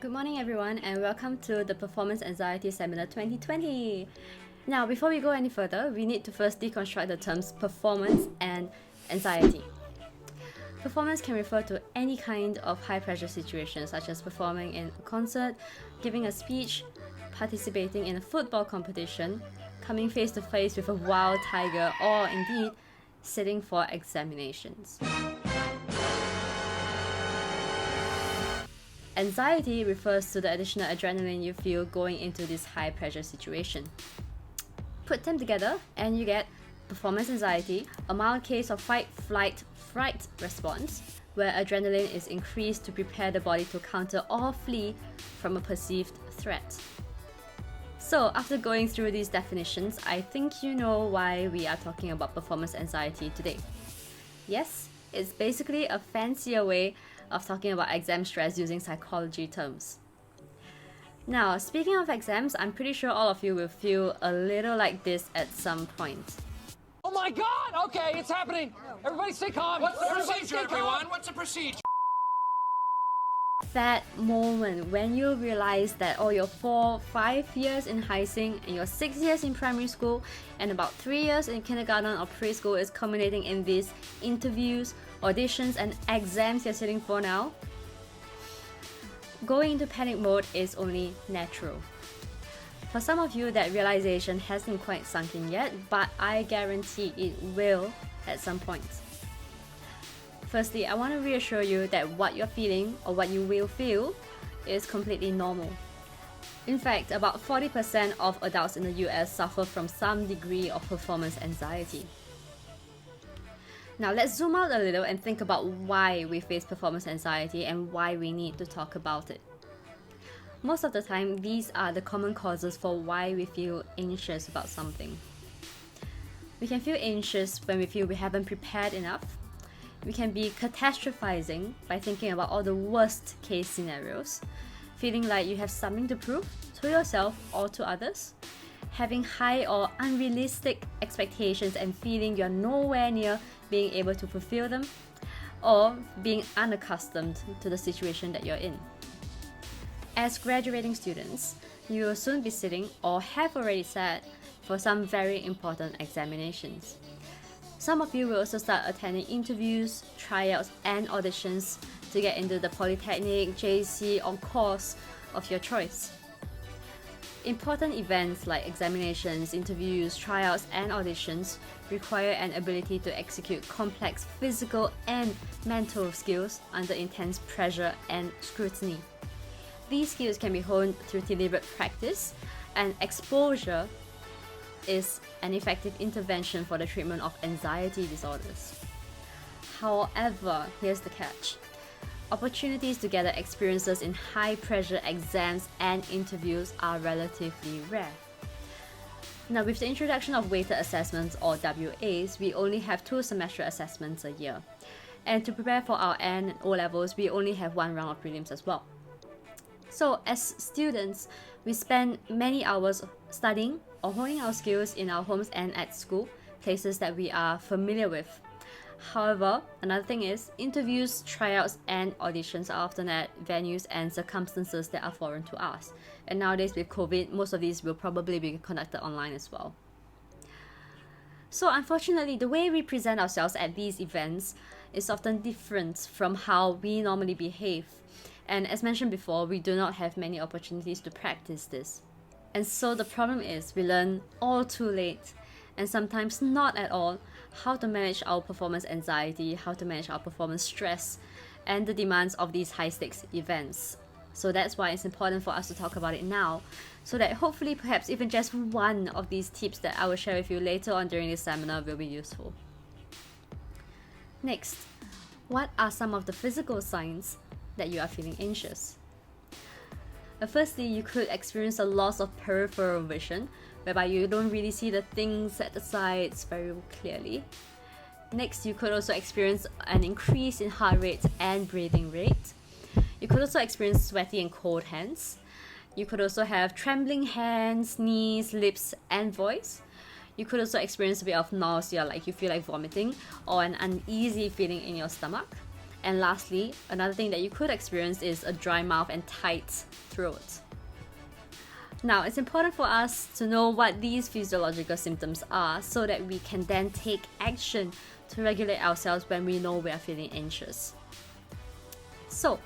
Good morning everyone and welcome to the Performance Anxiety Seminar 2020. Now before we go any further, we need to first deconstruct the terms performance and anxiety. Performance can refer to any kind of high pressure situation such as performing in a concert, giving a speech, participating in a football competition, coming face to face with a wild tiger, or indeed sitting for examinations. Anxiety refers to the additional adrenaline you feel going into this high pressure situation. Put them together and you get performance anxiety, a mild case of fight, flight, fright response, where adrenaline is increased to prepare the body to counter or flee from a perceived threat. So after going through these definitions, I think you know why we are talking about performance anxiety today. Yes, it's basically a fancier way of talking about exam stress using psychology terms. Now, speaking of exams, I'm pretty sure all of you will feel a little like this at some point. Oh my God! Okay, it's happening. Everybody stay calm. What's the procedure, everyone? What's the procedure? That moment when you realize that all your 4-5 years in high sync and your 6 years in primary school and about 3 years in kindergarten or preschool is culminating in these interviews, auditions and exams you're sitting for now. Going into panic mode is only natural. For some of you, that realization hasn't quite sunk in yet, but I guarantee it will at some point. Firstly, I want to reassure you that what you're feeling or what you will feel is completely normal. In fact, about 40% of adults in the US suffer from some degree of performance anxiety. Now let's zoom out a little and think about why we face performance anxiety and why we need to talk about it. Most of the time, these are the common causes for why we feel anxious about something. We can feel anxious when we feel we haven't prepared enough. We can be catastrophizing by thinking about all the worst case scenarios, feeling like you have something to prove to yourself or to others, having high or unrealistic expectations and feeling you're nowhere near being able to fulfill them, or being unaccustomed to the situation that you're in. As graduating students, you will soon be sitting or have already sat for some very important examinations. Some of you will also start attending interviews, tryouts and auditions to get into the polytechnic, JC or course of your choice. Important events like examinations, interviews, tryouts and auditions require an ability to execute complex physical and mental skills under intense pressure and scrutiny. These skills can be honed through deliberate practice, and exposure is an effective intervention for the treatment of anxiety disorders. However, here's the catch. Opportunities to gather experiences in high-pressure exams and interviews are relatively rare. Now, with the introduction of weighted assessments or WAs, we only have 2 semester assessments a year. And to prepare for our N and O levels, we only have 1 round of prelims as well. So, as students, we spend many hours studying or honing our skills in our homes and at school, places that we are familiar with. However, another thing is, interviews, tryouts, and auditions are often at venues and circumstances that are foreign to us. And nowadays with COVID, most of these will probably be conducted online as well. So unfortunately, the way we present ourselves at these events is often different from how we normally behave. And as mentioned before, we do not have many opportunities to practice this. And so the problem is, we learn all too late, and sometimes not at all, how to manage our performance anxiety, how to manage our performance stress, and the demands of these high-stakes events. So that's why it's important for us to talk about it now, so that hopefully perhaps even just one of these tips that I will share with you later on during this seminar will be useful. Next, what are some of the physical signs that you are feeling anxious? Firstly, you could experience a loss of peripheral vision, whereby you don't really see the things at the sides very clearly. Next, you could also experience an increase in heart rate and breathing rate. You could also experience sweaty and cold hands. You could also have trembling hands, knees, lips, and voice. You could also experience a bit of nausea, like you feel like vomiting, or an uneasy feeling in your stomach. And lastly, another thing that you could experience is a dry mouth and tight throat. Now, it's important for us to know what these physiological symptoms are so that we can then take action to regulate ourselves when we know we are feeling anxious. So,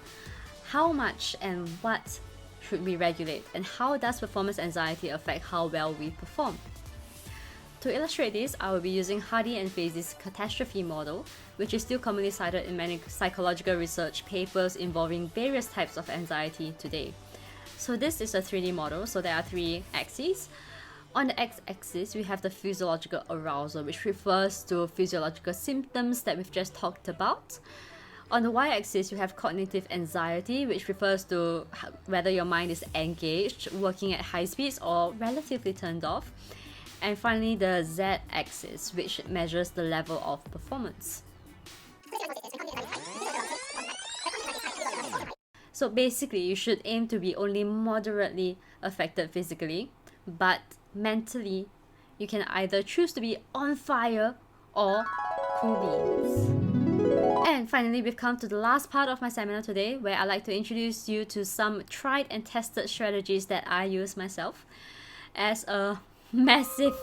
how much and what should we regulate, and how does performance anxiety affect how well we perform? To illustrate this, I will be using Hardy and Fazie's catastrophe model, which is still commonly cited in many psychological research papers involving various types of anxiety today. So this is a 3D model, so there are 3 axes. On the x-axis, we have the physiological arousal, which refers to physiological symptoms that we've just talked about. On the y-axis, you have cognitive anxiety, which refers to whether your mind is engaged, working at high speeds, or relatively turned off. And finally, the z-axis, which measures the level of performance. So basically, you should aim to be only moderately affected physically, but mentally, you can either choose to be on fire or cool beans. And finally, we've come to the last part of my seminar today, where I'd like to introduce you to some tried and tested strategies that I use myself. As a massive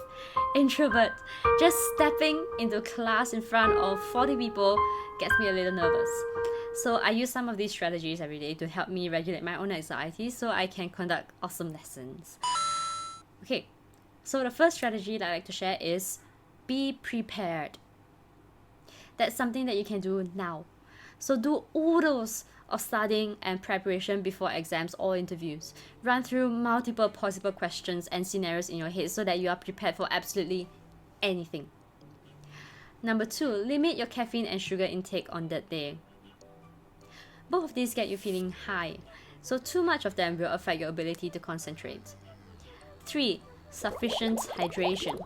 introvert, just stepping into class in front of 40 people gets me a little nervous. So I use some of these strategies every day to help me regulate my own anxiety so I can conduct awesome lessons. Okay, so the first strategy that I like to share is be prepared. That's something that you can do now. So do oodles of studying and preparation before exams or interviews. Run through multiple possible questions and scenarios in your head so that you are prepared for absolutely anything. Number 2, limit your caffeine and sugar intake on that day. Both of these get you feeling high, so too much of them will affect your ability to concentrate. 3, sufficient hydration.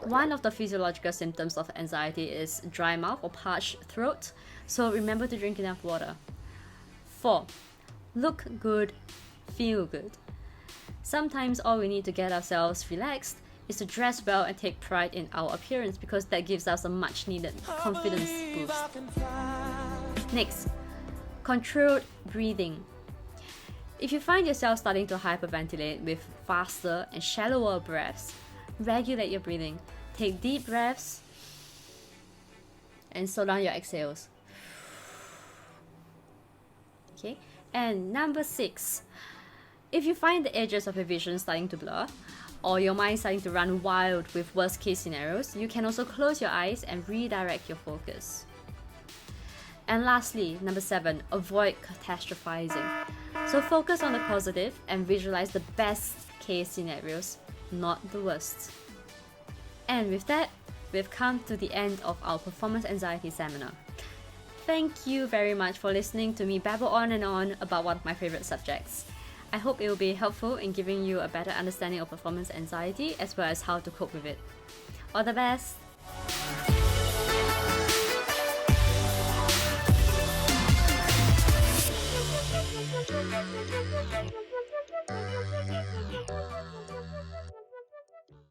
One of the physiological symptoms of anxiety is dry mouth or parched throat, so remember to drink enough water. 4, look good, feel good. Sometimes all we need to get ourselves relaxed is to dress well and take pride in our appearance, because that gives us a much needed confidence boost. Next, controlled breathing. If you find yourself starting to hyperventilate with faster and shallower breaths, regulate your breathing. Take deep breaths and slow down your exhales. Okay, and number 6, if you find the edges of your vision starting to blur, or your mind starting to run wild with worst case scenarios, you can also close your eyes and redirect your focus. And lastly, number 7, avoid catastrophizing. So focus on the positive and visualize the best case scenarios, not the worst. And with that, we've come to the end of our performance anxiety seminar. Thank you very much for listening to me babble on and on about one of my favorite subjects. I hope it will be helpful in giving you a better understanding of performance anxiety as well as how to cope with it. All the best!